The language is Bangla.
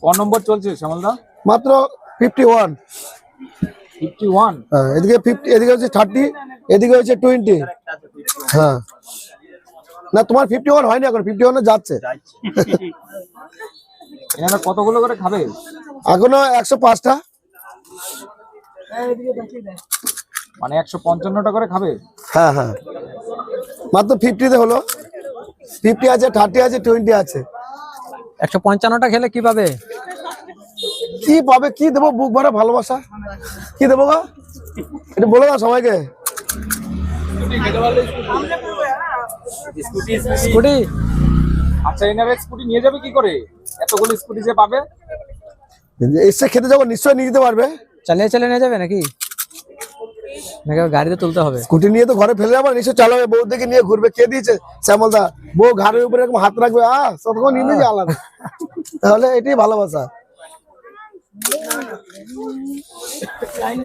ক নম্বর চলছে শ্যামলদা? মাত্র 51। 51? হ্যাঁ, এদিকে 50, এদিকে হচ্ছে 30, এদিকে হচ্ছে 20। হ্যাঁ, না তোমার 51 হয়নি, এখন 51 যাচ্ছে। এনারা কতগুলো করে খাবে? এখনো 105টা। মানে 155টা করে খাবে? হ্যাঁ হ্যাঁ, মাত্র 50তে হলো। 50 আছে, 30 আছে, 20 আছে। 155টা খেলে কি পাবে? কি পাবে, কি দেবো? বুক ভরা ভালোবাসা। কি দেবো গো, এটা বলে দাও সবাইকে। স্কুটি? আচ্ছা, এনারা স্কুটি নিয়ে যাবে কি করে? এতগুলো স্কুটি যে পাবে? এসে খেতে যাবো, নিশ্চয়ই নিয়ে যেতে পারবে। চালিয়ে চালিয়ে নিয়ে যাবে নাকি নাকি গাড়িতে তুলতে হবে? স্কুটি নিয়ে তো ঘরে ফেলে যাবো, নিশ্চয় চালাবে, বউ দিকে নিয়ে ঘুরবে। কে দিয়েছে? শ্যামলদা। বউ ঘাড়ের উপরে এরকম হাত রাখবে, ততক্ষণ নিয়ে যে আলাদা। তাহলে এটাই ভালোবাসা।